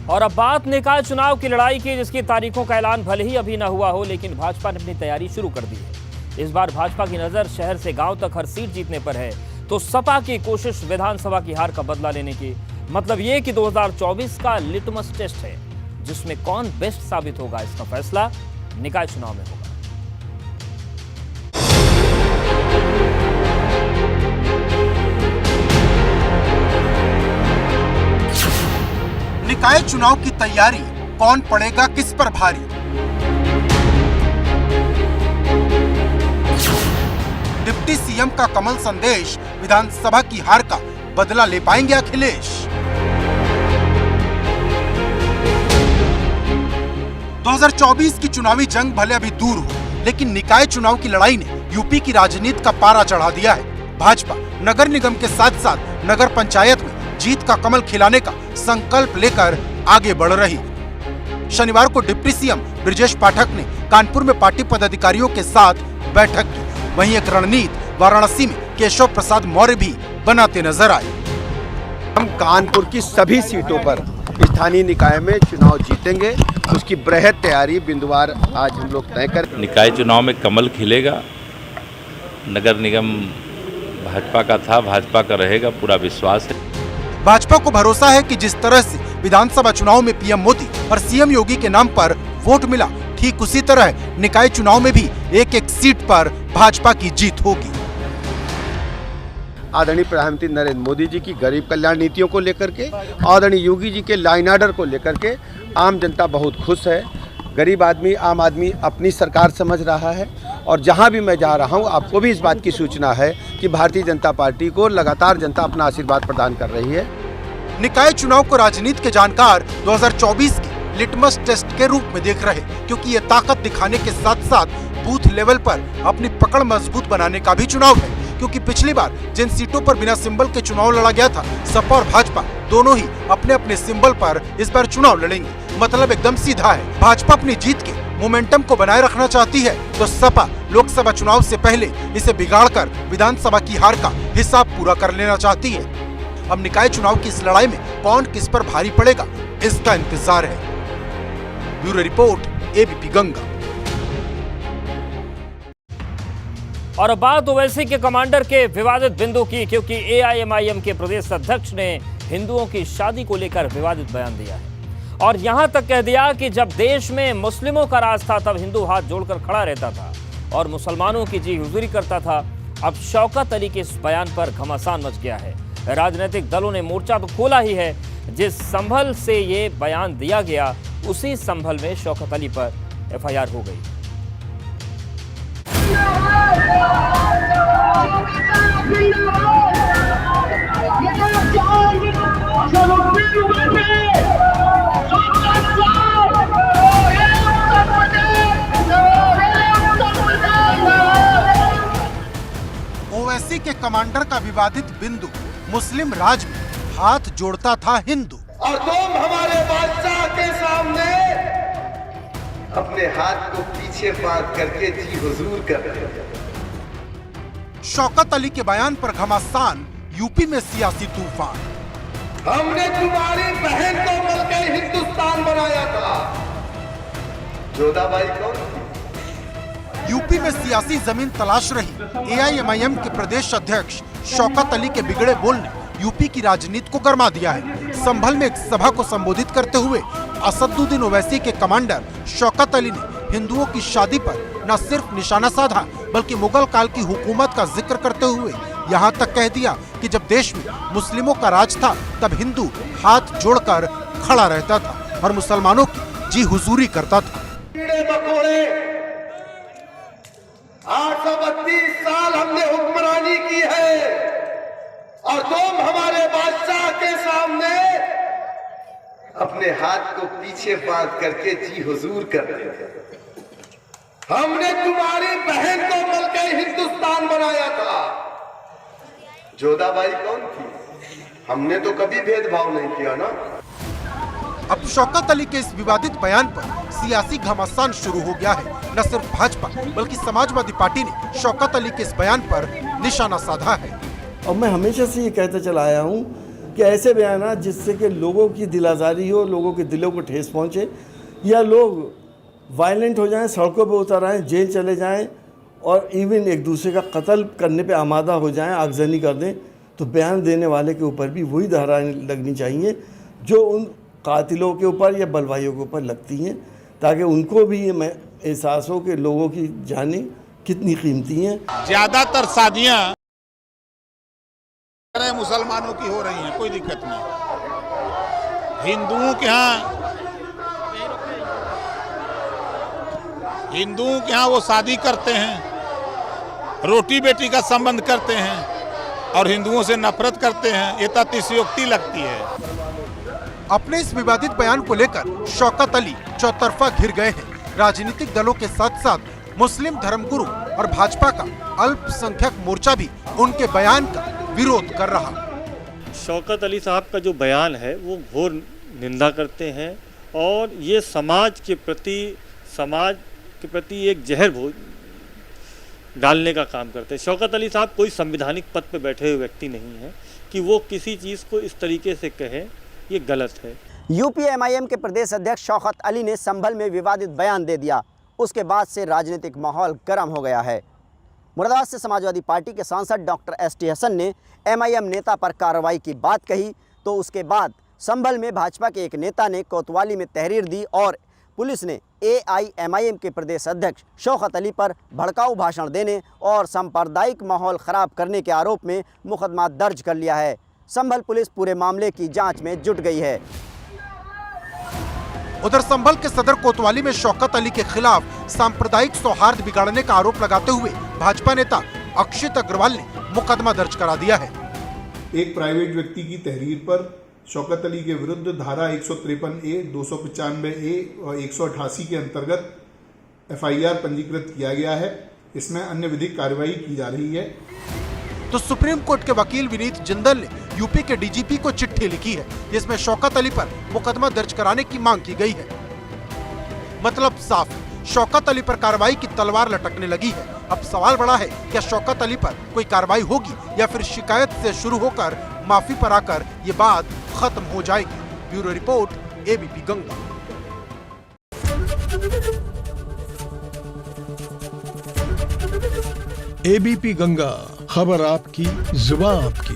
और अब बात निकाय चुनाव की लड़ाई की, जिसकी तारीखों का ऐलान भले ही अभी न हुआ हो, लेकिन भाजपा ने अपनी तैयारी शुरू कर दी है। इस बार भाजपा की नजर शहर से गांव तक हर सीट जीतने पर है, तो सपा की कोशिश विधानसभा की हार का बदला लेने की। मतलब ये कि 2024 का लिटमस टेस्ट है, जिसमें कौन बेस्ट साबित होगा, इसका फैसला निकाय चुनाव में होगा। निकाय चुनाव की तैयारी, कौन पड़ेगा किस पर भारी। डिप्टी सीएम का कमल संदेश, विधानसभा की हार का बदला ले पाएंगे अखिलेश। 2024 की चुनावी जंग भले अभी दूर हो, लेकिन निकाय चुनाव की लड़ाई ने यूपी की राजनीति का पारा चढ़ा दिया है। भाजपा नगर निगम के साथ साथ नगर पंचायत में जीत का कमल खिलाने का संकल्प लेकर आगे बढ़ रही। शनिवार को डिप्टी सीएम ब्रजेश पाठक ने कानपुर में पार्टी पदाधिकारियों के साथ बैठक की। वहीं एक रणनीति वाराणसी में केशव प्रसाद मौर्य भी बनाते नजर आए। हम कानपुर की सभी सीटों पर स्थानीय निकाय में चुनाव जीतेंगे, उसकी बृहद तैयारी बिंदुवार आज हम लोग तय कर। निकाय चुनाव में कमल खिलेगा। नगर निगम भाजपा का था, भाजपा का रहेगा, पूरा विश्वास है। भाजपा को भरोसा है कि जिस तरह से विधानसभा चुनाव में पीएम मोदी और सीएम योगी के नाम पर वोट मिला, ठीक उसी तरह निकाय चुनाव में भी एक एक सीट पर भाजपा की जीत होगी। आदरणीय प्रधानमंत्री नरेंद्र मोदी जी की गरीब कल्याण नीतियों को लेकर के, आदरणीय योगी जी के लाइन ऑर्डर को लेकर के आम जनता बहुत खुश है। गरीब आदमी, आम आदमी अपनी सरकार समझ रहा है। और जहां भी मैं जा रहा हूं, आपको भी इस बात की सूचना है कि भारतीय जनता पार्टी को लगातार जनता अपना आशीर्वाद प्रदान कर रही है। निकाय चुनाव को राजनीति के जानकार 2024 के लिटमस टेस्ट के रूप में देख रहे, क्योंकि ये ताकत दिखाने के साथ साथ बूथ लेवल पर अपनी पकड़ मजबूत बनाने का भी चुनाव है। क्योंकि पिछली बार जिन सीटों पर बिना सिंबल के चुनाव लड़ा गया था, सपा और भाजपा दोनों ही अपने अपने सिंबल पर इस बार चुनाव लड़ेंगे। मतलब एकदम सीधा है, भाजपा अपनी जीत के मोमेंटम को बनाए रखना चाहती है, तो सपा लोकसभा चुनाव से पहले इसे बिगाड़कर विधानसभा की हार का हिसाब पूरा कर लेना चाहती है। अब निकाय चुनाव की इस लड़ाई में कौन किस पर भारी पड़ेगा, इसका इंतजार है। Bureau report, ABP Ganga. और अब बात ओवैसी के कमांडर के विवादित बिंदु की, क्योंकि एआईएमआईएम के प्रदेश अध्यक्ष ने हिंदुओं की शादी को लेकर विवादित बयान दिया है और यहां तक कह दिया कि जब देश में मुस्लिमों का राज था, तब हिंदू हाथ जोड़कर खड़ा रहता था और मुसलमानों की जी हुजूरी करता था। अब शौकत अली के इस बयान पर घमासान मच गया है। राजनीतिक दलों ने मोर्चा तो खोला ही है। जिस संभल से ये बयान दिया गया, उसी संभल में शौकत अली पर एफआईआर हो गई। ओवैसी के कमांडर का विवादित बिंदु, मुस्लिम राज में हाथ जोड़ता था हिंदू। और तुम हमारे बादशाह के सामने अपने हाथ को पीछे बांध करके जी हुजूर कर रहे थे। शौकत अली के बयान पर घमासान, यूपी में सियासी तूफान। हमने तुम्हारी बहन को मिलकर हिंदुस्तान बनाया था। जोधाबाई कौन? यूपी में सियासी जमीन तलाश रही एआईएमआईएम के प्रदेश अध्यक्ष शौकत अली के बिगड़े बोल ने यूपी की राजनीति को गरमा दिया है। संभल में एक सभा को संबोधित करते हुए असदुद्दीन ओवैसी के कमांडर शौकत अली ने हिंदुओं की शादी पर न सिर्फ निशाना साधा, बल्कि मुगल काल की हुकूमत का जिक्र करते हुए यहाँ तक कह दिया कि जब देश में मुस्लिमों का राज था, तब हिंदू हाथ जोड़कर खड़ा रहता था और मुसलमानों की जी हुजूरी करता था। 832 साल हमने हुक्मरानी की है और तुम हमारे बादशाह के सामने अपने हाथ को पीछे बांध करके जी हुजूर कर रहे थे। हमने तुम्हारी बहन को मिलकर हिंदुस्तान बनाया था। जोधाबाई कौन थी? हमने तो कभी भेदभाव नहीं किया ना। अब शौकत अली के इस विवादित बयान पर सियासी घमासान शुरू हो गया है। न सिर्फ भाजपा बल्कि समाजवादी पार्टी ने शौकत अली के इस बयान पर निशाना साधा है। और मैं हमेशा से ये कहते चला आया हूँ कि ऐसे बयान जिससे कि लोगों की दिल आज़ारी हो, लोगों के दिलों को ठेस पहुँचे, या लोग वायलेंट हो जाएं, सड़कों पे उतर आएँ, जेल चले जाएं और इवन एक दूसरे का कत्ल करने पे आमादा हो जाएं, आगजनी कर दें, तो बयान देने वाले के ऊपर भी वही धाराएं लगनी चाहिए जो उन कातिलों के ऊपर या बलवाइयों के ऊपर लगती हैं, ताकि उनको भी ये एहसास हो कि लोगों की जानें कितनी कीमती हैं। ज़्यादातर शादियाँ मुसलमानों की हो रही हैं, कोई दिक्कत नहीं। हिंदुओं के यहाँ वो शादी करते हैं, रोटी बेटी का संबंध करते हैं और हिंदुओं से नफरत करते हैं, ये अतिशयोक्ति लगती है। अपने इस विवादित बयान को लेकर शौकत अली चौतरफा घिर गए हैं। राजनीतिक दलों के साथ साथ मुस्लिम धर्मगुरु और भाजपा का अल्पसंख्यक मोर्चा भी उनके बयान का विरोध कर रहा। शौकत अली साहब का जो बयान है वो घोर निंदा करते हैं और ये समाज के प्रति एक जहर डालने का काम करते हैं। शौकत अली साहब कोई संवैधानिक पद पर बैठे हुए व्यक्ति नहीं है कि वो किसी चीज़ को इस तरीके से कहें, ये गलत है। यूपी एमआईएम के प्रदेश अध्यक्ष शौकत अली ने संभल में विवादित बयान दे दिया। उसके बाद से राजनीतिक माहौल गर्म हो गया है। मुरादाबाद से समाजवादी पार्टी के सांसद डॉक्टर एसटी हसन ने एमआईएम नेता पर कार्रवाई की बात कही, तो उसके बाद संभल में भाजपा के एक नेता ने कोतवाली में तहरीर दी और पुलिस ने एआईएमआईएम के प्रदेश अध्यक्ष शौकत अली पर भड़काऊ भाषण देने और सांप्रदायिक माहौल खराब करने के आरोप में मुकदमा दर्ज कर लिया है। संभल पुलिस पूरे मामले की जांच में जुट गई है। उधर संभल के सदर कोतवाली में शौकत अली के खिलाफ सांप्रदायिक सौहार्द बिगाड़ने का आरोप लगाते हुए भाजपा नेता अक्षित अग्रवाल ने मुकदमा दर्ज करा दिया है। एक प्राइवेट व्यक्ति की तहरीर पर शौकत अली के विरुद्ध धारा 153A, 295A और 188 के अंतर्गत एफआईआर पंजीकृत किया गया है। इसमें अन्य विधिक कार्रवाई की जा रही है। तो सुप्रीम कोर्ट के वकील विनीत जिंदल ने यूपी के डीजीपी को चिट्ठी लिखी है, जिसमें शौकत अली पर मुकदमा दर्ज कराने की मांग की गई है। मतलब साफ, शौकत अली पर कार्रवाई की तलवार लटकने लगी है। अब सवाल बड़ा है, क्या शौकत अली पर कोई कार्रवाई होगी या फिर शिकायत से शुरू होकर माफी पर आकर ये बात खत्म हो जाएगी। Bureau report, ABP Ganga. ABP Ganga, खबर आपकी, जुबान आपकी।